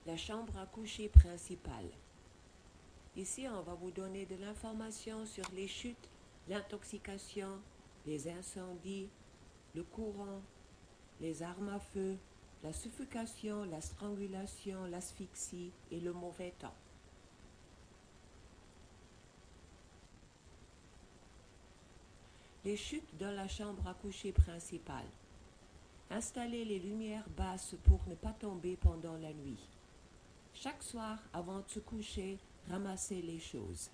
La chambre à coucher principale. Ici, on va vous donner de l'information sur les chutes, l'intoxication, les incendies, le courant, les armes à feu, la suffocation, la strangulation, l'asphyxie et le mauvais temps. Les chutes dans la chambre à coucher principale. Installez les lumières basses pour ne pas tomber pendant la nuit. Chaque soir, avant de se coucher, ramassez les choses.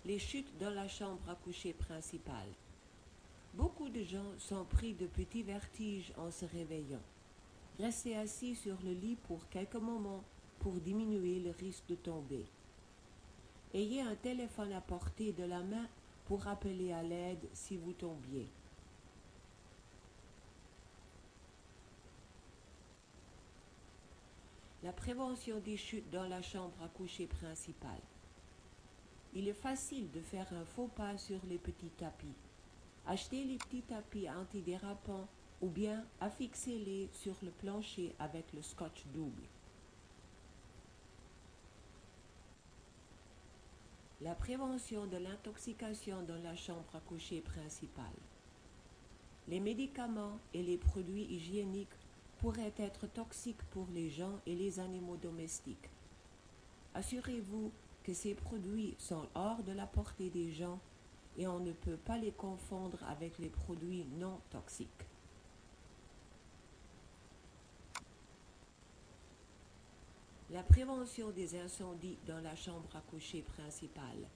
Les chutes dans la chambre à coucher principale. Beaucoup de gens sont pris de petits vertiges en se réveillant. Restez assis sur le lit pour quelques moments pour diminuer le risque de tomber. Ayez un téléphone à portée de la main pour appeler à l'aide si vous tombiez. La prévention des chutes dans la chambre à coucher principale. Il est facile de faire un faux pas sur les petits tapis. Achetez les petits tapis antidérapants ou bien affixez-les sur le plancher avec le scotch double. La prévention de l'intoxication dans la chambre à coucher principale. Les médicaments et les produits hygiéniques pourraient être toxiques pour les gens et les animaux domestiques. Assurez-vous que ces produits sont hors de la portée des gens et on ne peut pas les confondre avec les produits non toxiques. La prévention des incendies dans la chambre à coucher principale.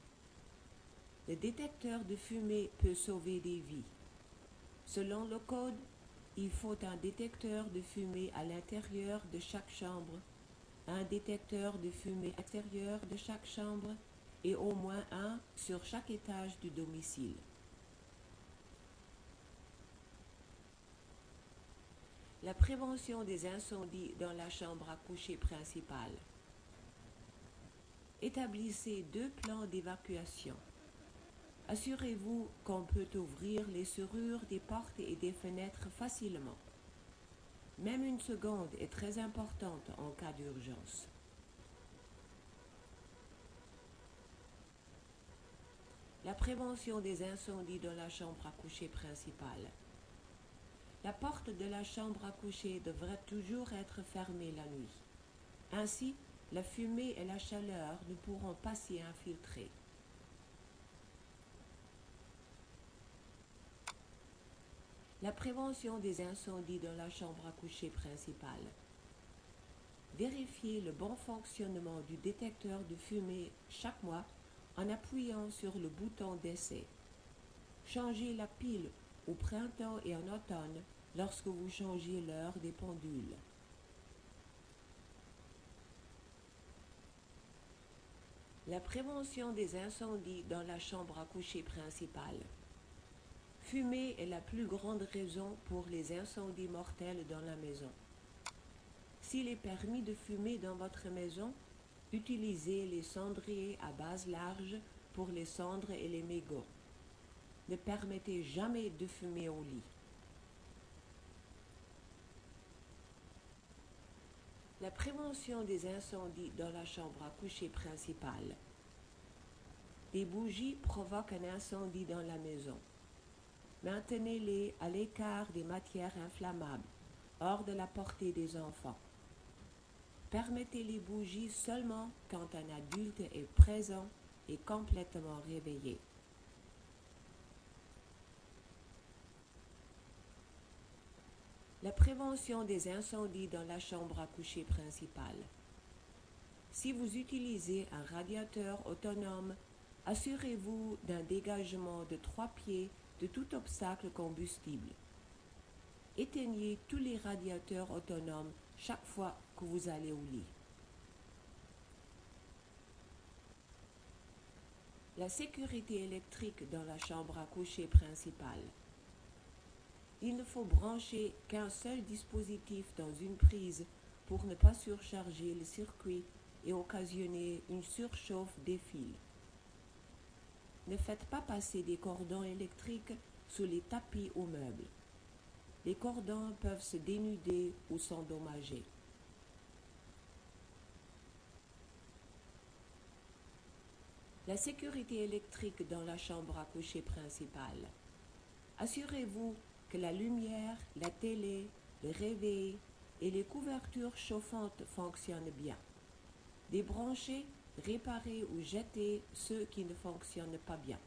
Le détecteur de fumée peut sauver des vies. Selon le code, il faut un détecteur de fumée à l'intérieur de chaque chambre, un détecteur de fumée extérieur de chaque chambre et au moins un sur chaque étage du domicile. La prévention des incendies dans la chambre à coucher principale. Établissez 2 plans d'évacuation. Assurez-vous qu'on peut ouvrir les serrures des portes et des fenêtres facilement. Même une seconde est très importante en cas d'urgence. La prévention des incendies dans la chambre à coucher principale. La porte de la chambre à coucher devrait toujours être fermée la nuit. Ainsi, la fumée et la chaleur ne pourront pas s'y infiltrer. La prévention des incendies dans la chambre à coucher principale. Vérifiez le bon fonctionnement du détecteur de fumée chaque mois en appuyant sur le bouton d'essai. Changez la pile au printemps et en automne lorsque vous changez l'heure des pendules. La prévention des incendies dans la chambre à coucher principale. Fumer est la plus grande raison pour les incendies mortels dans la maison. S'il est permis de fumer dans votre maison, utilisez les cendriers à base large pour les cendres et les mégots. Ne permettez jamais de fumer au lit. La prévention des incendies dans la chambre à coucher principale. Les bougies provoquent un incendie dans la maison. Maintenez-les à l'écart des matières inflammables, hors de la portée des enfants. Permettez les bougies seulement quand un adulte est présent et complètement réveillé. La prévention des incendies dans la chambre à coucher principale. Si vous utilisez un radiateur autonome, assurez-vous d'un dégagement de 3 pieds de tout obstacle combustible. Éteignez tous les radiateurs autonomes chaque fois que vous allez au lit. La sécurité électrique dans la chambre à coucher principale. Il ne faut brancher qu'un seul dispositif dans une prise pour ne pas surcharger le circuit et occasionner une surchauffe des fils. Ne faites pas passer des cordons électriques sous les tapis ou meubles. les cordons peuvent se dénuder ou s'endommager. La sécurité électrique dans la chambre à coucher principale. Assurez-vous que la lumière, la télé, le réveil et les couvertures chauffantes fonctionnent bien. Débranchez, réparez ou jetez ceux qui ne fonctionnent pas bien.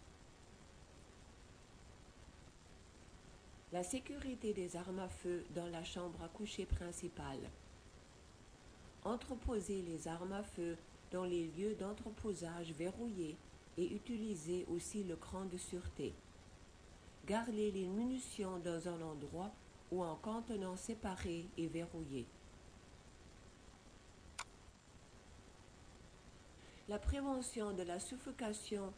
La sécurité des armes à feu dans la chambre à coucher principale. Entreposez les armes à feu dans les lieux d'entreposage verrouillés et utilisez aussi le cran de sûreté. Gardez les munitions dans un endroit ou en contenant séparés et verrouillés. La prévention de la suffocation